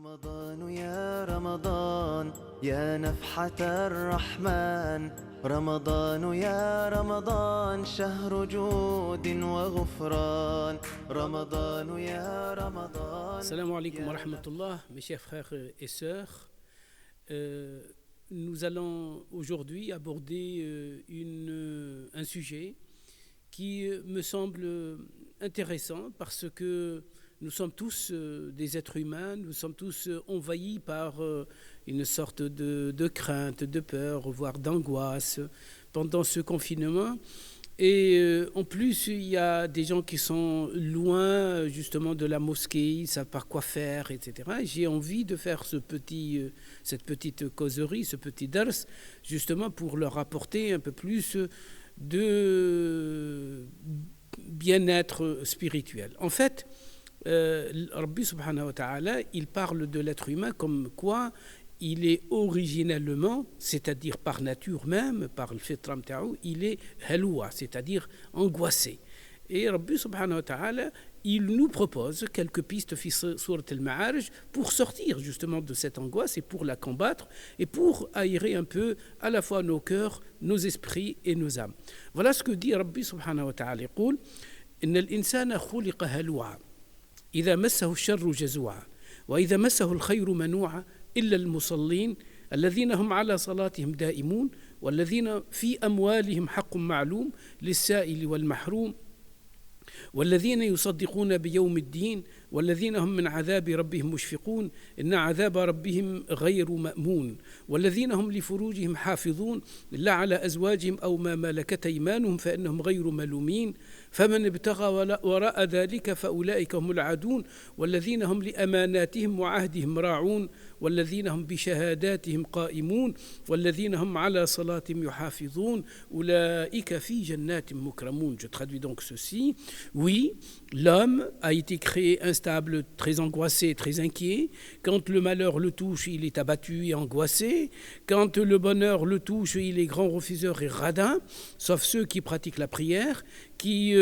رمضان يا رمضان يا نفحة الرحمن رمضان يا رمضان شهر جود وغفران رمضان يا رمضان. Salam alaikum wa rahmatullah, mes chers frères et sœurs. Nous allons aujourd'hui aborder un sujet qui me semble intéressant parce que nous sommes tous des êtres humains, nous sommes tous envahis par une sorte de crainte, de peur, voire d'angoisse pendant ce confinement. Et en plus, il y a des gens qui sont loin justement de la mosquée, ils ne savent pas quoi faire, etc. Et j'ai envie de faire cette petite causerie, ce petit dars, justement pour leur apporter un peu plus de bien-être spirituel. En fait, Rabbi subhanahu wa ta'ala, il parle de l'être humain comme quoi il est originellement, c'est-à-dire par nature même, par le fitram ta'ou, il est haloua, c'est-à-dire angoissé. Et Rabbi subhanahu wa ta'ala, il nous propose quelques pistes surat al-Ma'arij pour sortir justement de cette angoisse et pour la combattre et pour aérer un peu à la fois nos cœurs, nos esprits et nos âmes. Voilà ce que dit Rabbi subhanahu wa ta'ala. Il dit « Inna al-insana khuliqa haloua, idha massahu sharru jazou'a, wa idha massahu al-khayru manou'a, إلا المصلين الذين هم على صلاتهم دائمون والذين في أموالهم حق معلوم للسائل والمحروم والذين يصدقون بيوم الدين والذين هم من عذاب ربهم مشفقون إن عذاب ربهم غير مأمون والذين هم لفروجهم حافظون إلا على أزواجهم أو ما ملكت أيمانهم فإنهم غير ملومين فمن ابتغى وراء ذلك فأولئك هم العادون والذين هم لأماناتهم وعهدهم راعون والذين هم بشهاداتهم قائمون والذين هم على صلاتهم يحافظون أولئك في جنات مكرمون. Je traduis donc ceci. Oui, l'homme a été créé instable, très angoissé, très inquiet. Quand le malheur le touche, il est abattu et angoissé. Quand le bonheur le touche, il est grand refuseur et radin, sauf ceux qui pratiquent la prière, qui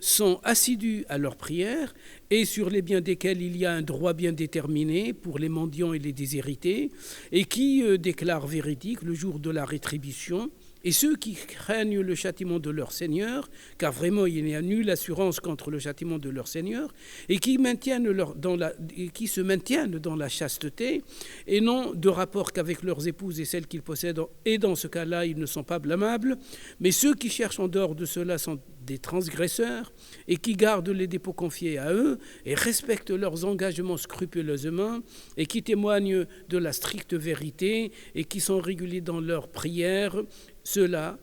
sont assidus à leur prière et sur les biens desquels il y a un droit bien déterminé pour les mendiants et les déshérités et qui déclarent véridique le jour de la rétribution. Et ceux qui craignent le châtiment de leur Seigneur, car vraiment il n'y a nulle assurance contre le châtiment de leur Seigneur, et qui se maintiennent dans la chasteté, et non de rapport qu'avec leurs épouses et celles qu'ils possèdent, et dans ce cas-là, ils ne sont pas blâmables, mais ceux qui cherchent en dehors de cela sont des transgresseurs, et qui gardent les dépôts confiés à eux, et respectent leurs engagements scrupuleusement, et qui témoignent de la stricte vérité, et qui sont réguliers dans leurs prières, ceux-là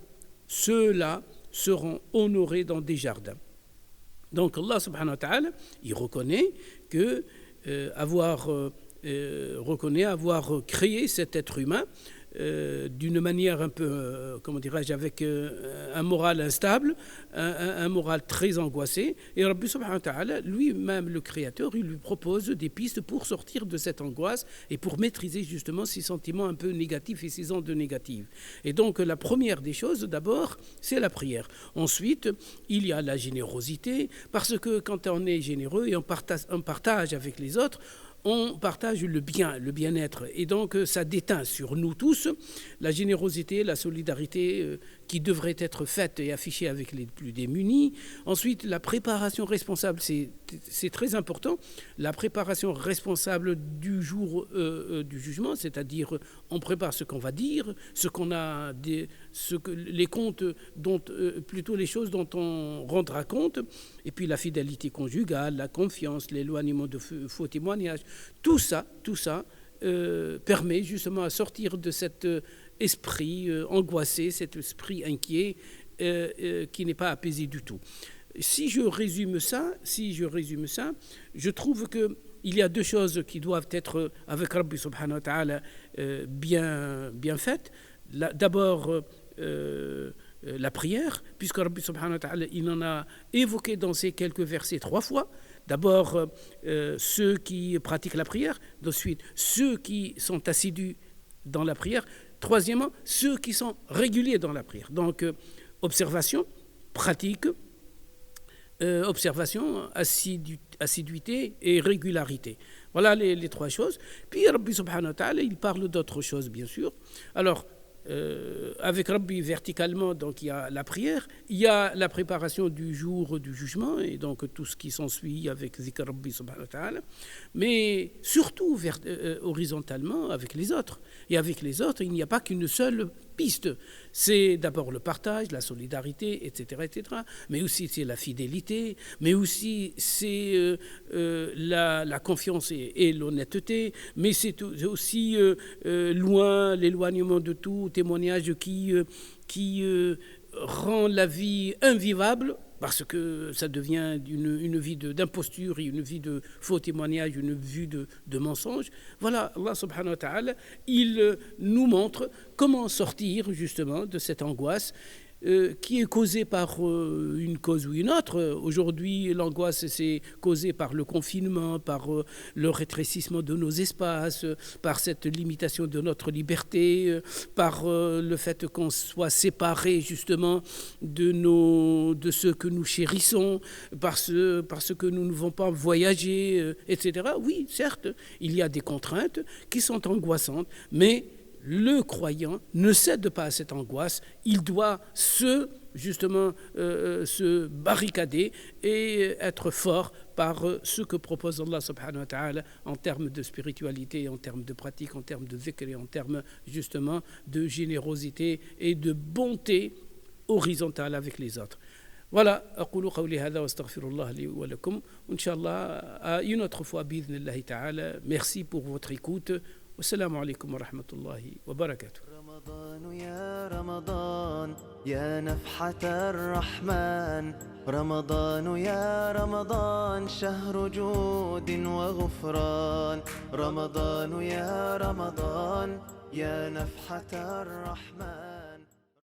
seront honorés dans des jardins. Donc Allah subhanahu wa ta'ala, il reconnaît avoir créé cet être humain d'une manière un peu, avec un moral instable, un moral très angoissé. Et Rabbi subhanahu wa ta'ala, lui-même le Créateur, il lui propose des pistes pour sortir de cette angoisse et pour maîtriser justement ces sentiments un peu négatifs et ces ondes négatives. Et donc la première des choses, d'abord, c'est la prière. Ensuite, il y a la générosité, parce que quand on est généreux et on partage avec les autres, on partage le bien-être. Et donc, ça déteint sur nous tous la générosité, la solidarité qui devrait être faite et affichée avec les plus démunis. Ensuite, la préparation responsable, c'est très important. La préparation responsable du jour du jugement, c'est-à-dire on prépare ce qu'on va dire, les comptes, plutôt les choses dont on rendra compte, et puis la fidélité conjugale, la confiance, l'éloignement de faux témoignages. Tout ça permet justement à sortir de cet esprit angoissé, cet esprit inquiet qui n'est pas apaisé du tout. Si je résume ça, je trouve qu'il y a deux choses qui doivent être avec Rabbi subhanahu wa ta'ala bien faites. D'abord, la prière, puisque Rabbi subhanahu wa ta'ala, il en a évoqué dans ces quelques versets 3 fois. D'abord, ceux qui pratiquent la prière. Ensuite, ceux qui sont assidus dans la prière. Troisièmement, ceux qui sont réguliers dans la prière. Donc, observation, pratique, assiduité et régularité. Voilà les trois choses. Puis Rabbi subhanahu wa ta'ala, il parle d'autres choses, bien sûr. Alors, avec Rabbi verticalement, donc il y a la prière, il y a la préparation du jour du jugement, et donc tout ce qui s'ensuit avec Zikr Rabbi subhanahu wa ta'ala, mais surtout horizontalement avec les autres. Et avec les autres, il n'y a pas qu'une seule piste. C'est d'abord le partage, la solidarité, etc., mais aussi c'est la fidélité, mais aussi c'est la confiance et l'honnêteté, mais c'est aussi loin l'éloignement de tout témoignage qui rend la vie invivable, parce que ça devient une vie d'imposture, une vie de faux témoignage, une vie de mensonge. Voilà, Allah subhanahu wa ta'ala, il nous montre comment sortir justement de cette angoisse qui est causée par une cause ou une autre. Aujourd'hui, l'angoisse, c'est causée par le confinement, par le rétrécissement de nos espaces, par cette limitation de notre liberté, par le fait qu'on soit séparés justement de ceux que nous chérissons, parce que nous ne pouvons pas voyager, etc. Oui, certes, il y a des contraintes qui sont angoissantes, mais le croyant ne cède pas à cette angoisse, il doit se barricader et être fort par ce que propose Allah subhanahu wa ta'ala en termes de spiritualité, en termes de pratique, en termes de zikr, en termes justement de générosité et de bonté horizontale avec les autres. Voilà, أقول قولي هذا واستغفر الله لي ولكم. Inch'Allah, à une autre fois, بإذن الله تعالى. Merci pour votre écoute. والسلام عليكم ورحمة الله وبركاته. رمضان يا رمضان يا نفحة الرحمن رمضان يا رمضان شهر جود وغفران رمضان يا رمضان يا نفحة الرحمن